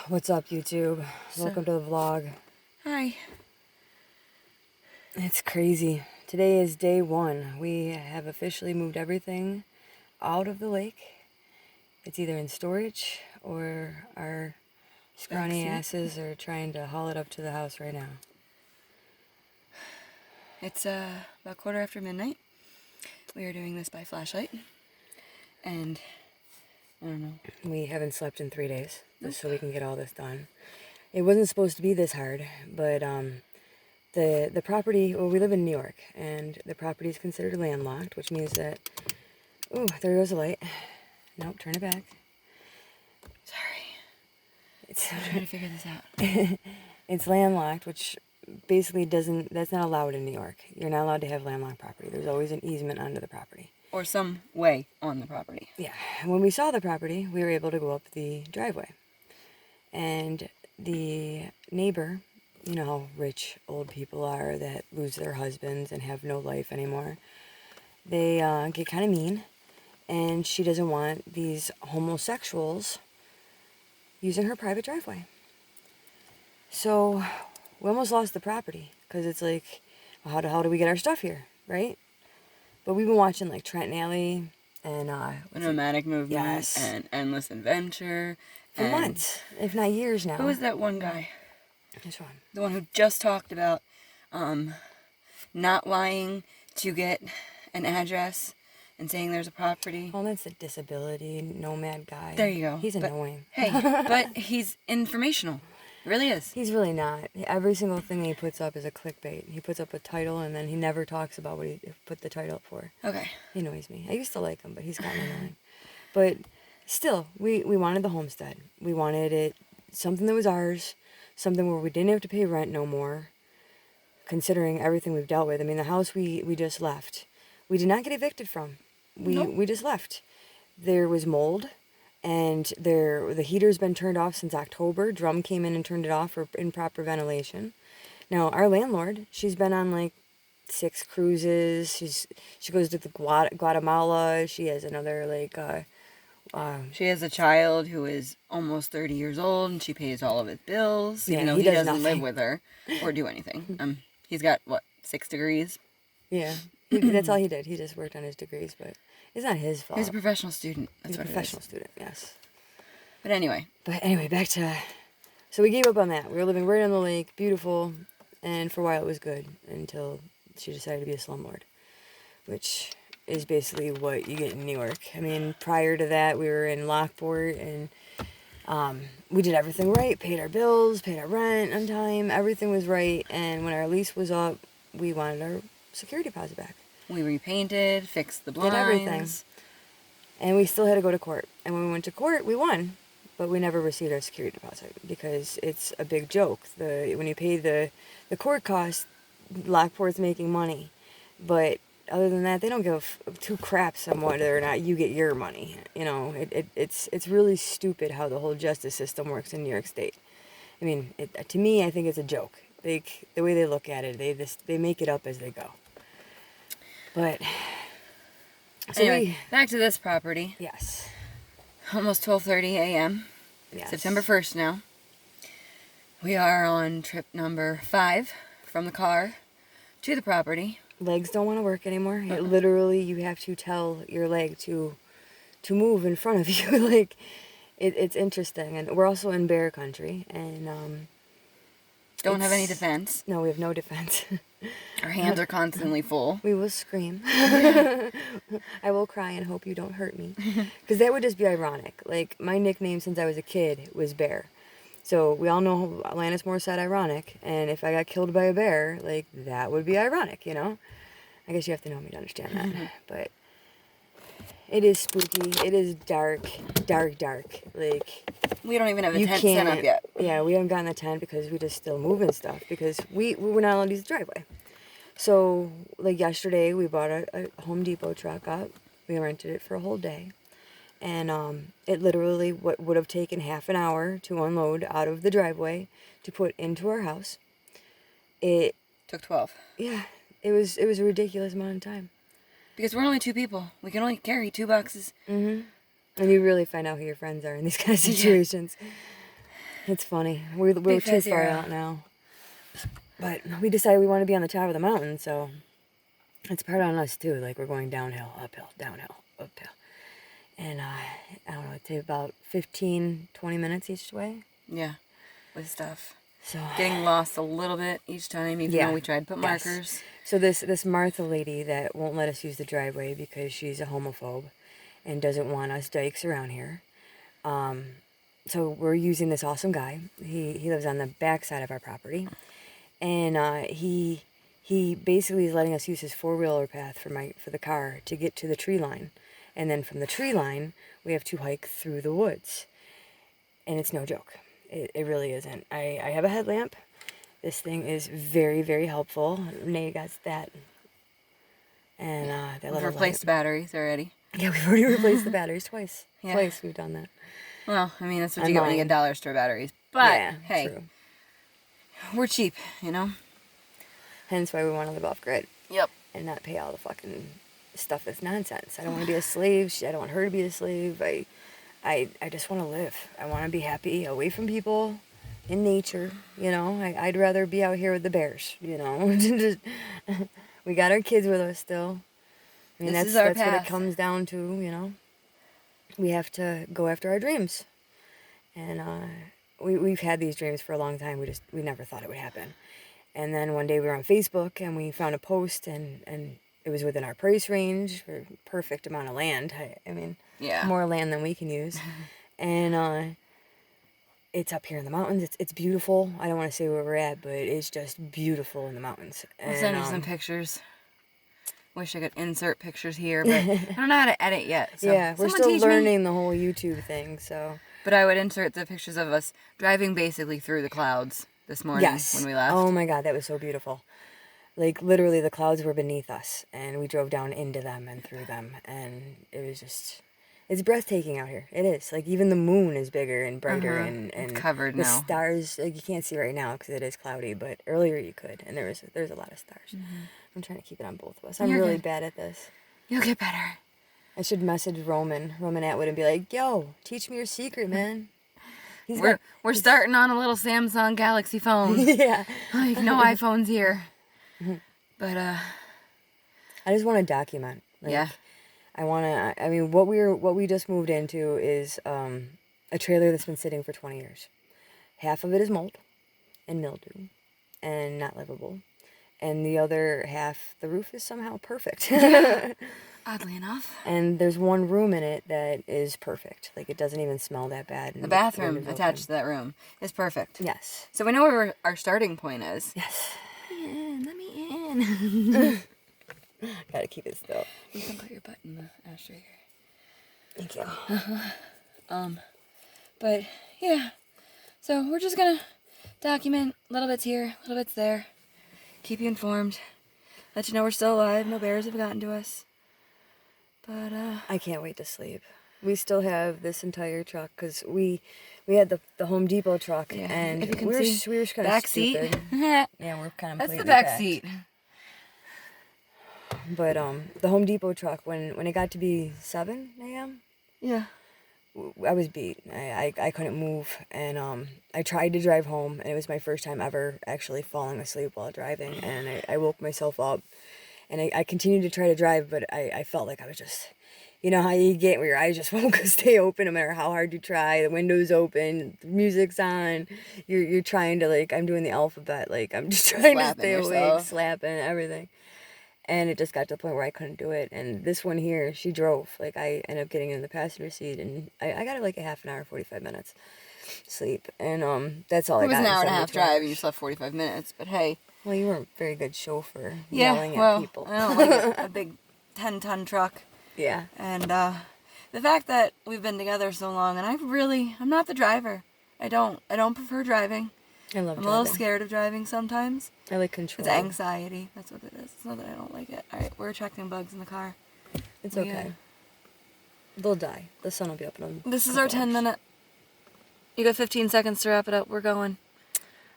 What's up, YouTube? Welcome to the vlog. Hi. It's crazy. Today is day one. We have officially moved everything out of the lake. It's either in storage or our scrawny asses are trying to haul it up to the house right now. It's about midnight. We are doing this by flashlight. And I don't know. We haven't slept in 3 days just so we can get all this done. It wasn't supposed to be this hard, but the property, well, we live in New York, and the property is considered landlocked, which means that, ooh, there goes the light. Nope, turn it back. Sorry. I'm trying to figure this out. It's landlocked, which basically that's not allowed in New York. You're not allowed to have landlocked property. There's always an easement onto the property. Or some way on the property. Yeah. When we saw the property, we were able to go up the driveway. And the neighbor, you know how rich old people are that lose their husbands and have no life anymore. They get kind of mean, and she doesn't want these homosexuals using her private driveway. So we almost lost the property because it's like, well, how do we get our stuff here, right? But we've been watching like Trent and Alley and Nomadic Movement, yes, and Endless Adventure for months, if not years now. Who was that one guy? Which one? The one who just talked about not lying to get an address and saying there's a property. Oh, that's a disability nomad guy. There you go. He's annoying. Hey, but he's informational. It really is. He's really not. Every single thing he puts up is a clickbait. He puts up a title and then he never talks about what he put the title up for. Okay. He annoys me. I used to like him, but he's gotten annoying. But still, we wanted the homestead. We wanted it, something that was ours, something where we didn't have to pay rent no more, considering everything we've dealt with. I mean, the house we just left, we did not get evicted from. We just left. There was mold. And the heater's been turned off since October. Drum came in and turned it off for improper ventilation. Now, our landlord, she's been on like 6 cruises. She goes to the Guatemala. She has another she has a child who is almost 30 years old, and she pays all of his bills, even though he doesn't live with her or do anything. He's got, 6 degrees? Yeah, that's all he did. He just worked on his degrees, but it's not his fault. He's a professional student. He's a professional student, yes. But anyway, back to... So we gave up on that. We were living right on the lake, beautiful, and for a while it was good, until she decided to be a slumlord, which is basically what you get in New York. I mean, prior to that, we were in Lockport, and we did everything right, paid our bills, paid our rent on time, everything was right, and when our lease was up, we wanted our security deposit back. We repainted, fixed the blinds. Did everything. And we still had to go to court. And when we went to court, we won. But we never received our security deposit because it's a big joke. When you pay the court costs, Lockport's making money. But other than that, they don't give two craps on whether or not you get your money. You know, it's really stupid how the whole justice system works in New York State. I mean, to me, I think it's a joke. The way they look at it, they make it up as they go. But so anyway, back to this property. Yes. Almost 12:30 a.m. Yes. September 1st now. We are on trip number 5 from the car to the property. Legs don't want to work anymore. Literally, you have to tell your leg to move in front of you. Like, it's interesting. And we're also in bear country, and don't have any defense. No, we have no defense. Our hands are constantly full. We will scream. I will cry and hope you don't hurt me. Because that would just be ironic. Like, my nickname since I was a kid was Bear. So we all know Alanis Morissette ironic. And if I got killed by a bear, like, that would be ironic, you know? I guess you have to know me to understand that. But it is spooky. It is dark. Like, we don't even have a tent set up yet. Yeah, we haven't gotten the tent because we just still moving stuff because we were not allowed to use the driveway. So, like yesterday, we bought a Home Depot truck up. We rented it for a whole day. And it literally would have taken half an hour to unload out of the driveway to put into our house. It took 12. Yeah, it was a ridiculous amount of time. Because we're only 2 people. We can only carry 2 boxes. Mm-hmm. And you really find out who your friends are in these kind of situations. It's funny. We're too far out now. But we decided we want to be on the top of the mountain, so it's part on us too. Like, we're going downhill, uphill, downhill, uphill. And I don't know, it takes about 15, 20 minutes each way. Yeah, with stuff. So getting lost a little bit each time, even though we tried to put markers. So this Martha lady that won't let us use the driveway because she's a homophobe and doesn't want us dykes around here. So we're using this awesome guy. He lives on the back side of our property. And he basically is letting us use his four-wheeler path for the car to get to the tree line. And then from the tree line, we have to hike through the woods. And it's no joke. It really isn't. I have a headlamp. This thing is very, very helpful. Renee got that. And that we've replaced the batteries already. Yeah, we've already replaced the batteries twice. Yeah. Twice we've done that. Well, I mean, that's what you get when you get dollar store batteries. But, yeah, hey, true. We're cheap, you know? Hence why we want to live off grid. Yep. And not pay all the fucking stuff that's nonsense. I don't want to be a slave. I don't want her to be a slave. I just want to live. I want to be happy, away from people, in nature, you know? I'd rather be out here with the bears, you know? We got our kids with us still. I mean, that's what it comes down to, you know? We have to go after our dreams. And we've had these dreams for a long time. We never thought it would happen. And then one day we were on Facebook and we found a post and it was within our price range for perfect amount of land. I mean, more land than we can use. And it's up here in the mountains. It's beautiful. I don't want to say where we're at, but it's just beautiful in the mountains. I'll send you some pictures. Wish I could insert pictures here, but I don't know how to edit yet. So yeah, we're still learning the whole YouTube thing, so. But I would insert the pictures of us driving basically through the clouds this morning when we left. Oh my God, that was so beautiful. Like, literally the clouds were beneath us, and we drove down into them and through them, and it was just, it's breathtaking out here. It is. Like, even the moon is bigger and brighter, and it's covered the now. Stars, like, you can't see right now because it is cloudy, but earlier you could, and there's a lot of stars. I'm trying to keep it on both of us. I'm really bad at this. You'll get better. I should message Roman Atwood, and be like, yo, teach me your secret, man. We're starting on a little Samsung Galaxy phone. Yeah. Like, no iPhones here. But, I just want to document. Like, yeah. I mean, what we just moved into is a trailer that's been sitting for 20 years. Half of it is mold and mildew and not livable. And the other half, the roof is somehow perfect. Oddly enough. And there's one room in it that is perfect. Like, it doesn't even smell that bad. The bathroom attached to that room is perfect. Yes. So we know where our starting point is. Yes. Let me in. Gotta keep it still. You can put your butt in the ashtray here. Thank you. But, yeah. So we're just gonna document little bits here, little bits there. Keep you informed. Let you know we're still alive. No bears have gotten to us. But, I can't wait to sleep. We still have this entire truck because we had the Home Depot truck, and we were kind of stupid. Yeah, we're kind of that's the back seat. But the Home Depot truck, when it got to be 7 a.m. Yeah. I was beat. I couldn't move, and I tried to drive home, and it was my first time ever actually falling asleep while driving, and I woke myself up, and I continued to try to drive, but I felt like I was just, you know how you get where your eyes just won't stay open no matter how hard you try, the window's open, the music's on, you're trying to, like, I'm doing the alphabet, like, I'm just trying to stay awake, slapping, everything. And it just got to the point where I couldn't do it. And this one here, she drove. Like, I ended up getting in the passenger seat, and I got like a half an hour, 45 minutes sleep. And that's all I got. It was an hour and a half drive, and you slept 45 minutes. But hey. Well, you weren't a very good chauffeur yelling at people. I don't like a big 10-ton truck. Yeah. And the fact that we've been together so long, and I'm not the driver. I don't prefer driving. I love driving. I'm a little scared of driving sometimes. I like control. It's anxiety. That's what it is. It's not that I don't like it. All right, we're attracting bugs in the car. It's okay. They'll die. The sun will be up in them. This is our 10-minute. You got 15 seconds to wrap it up. We're going.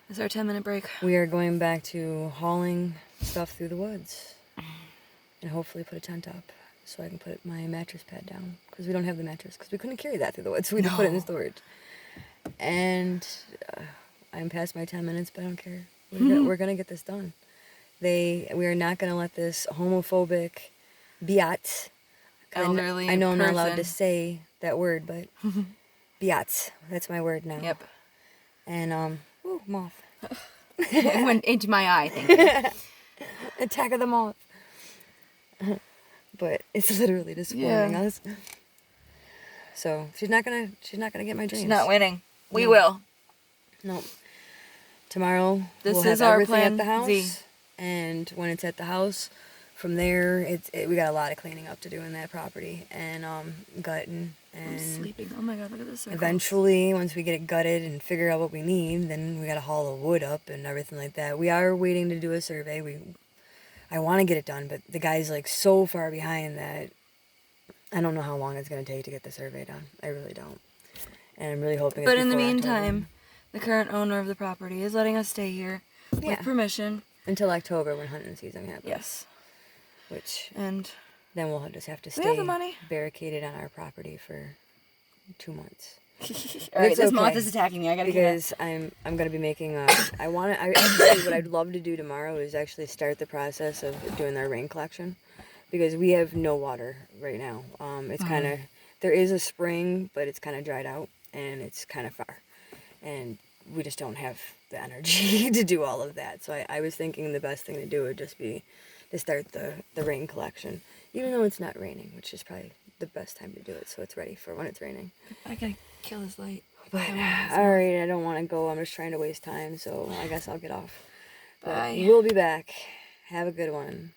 This is our 10-minute break. We are going back to hauling stuff through the woods. And hopefully put a tent up so I can put my mattress pad down. Because we don't have the mattress. Because we couldn't carry that through the woods. So we just put it in storage. And I'm past my 10 minutes, but I don't care. We're gonna get this done. We are not gonna let this homophobic biatch. Elderly I know I'm not allowed to person. say that word, but biatch. That's my word now. Yep. And ooh, moth. It went into my eye, thank you. Attack of the moth. But it's literally just warning us. So she's not gonna get my dreams. She's not winning. We No. will. No. Tomorrow This we'll is have our everything plan at the house, Z. and when it's at the house, from there we got a lot of cleaning up to do in that property and gutting I'm and sleeping. Oh my god, look at this circle. eventually once we get it gutted and figure out what we need, then we got to haul the wood up and everything like that. We are waiting to do a survey. I want to get it done, but the guy's like so far behind that I don't know how long it's going to take to get the survey done. I really don't. And I'm really hoping it's But in the before meantime, October. the current owner of the property is letting us stay here Yeah. with permission. Until October when hunting season happens. Yes. Which And then we'll just have to we have the stay money. barricaded on our property for 2 months. Alright, It's this moth okay, is attacking me. I gotta get it. because I'm gonna be making actually what I'd love to do tomorrow is actually start the process of doing our rain collection, because we have no water right now. It's kind of, there is a spring, but it's kind of dried out and it's kind of far, and we just don't have the energy to do all of that. So I was thinking the best thing to do would just be to start the rain collection, even though it's not raining, which is probably the best time to do it, so it's ready for when it's raining. I gotta kill this light. But alright, I don't want to go. I'm just trying to waste time, so I guess I'll get off. But Bye. we'll be back. Have a good one.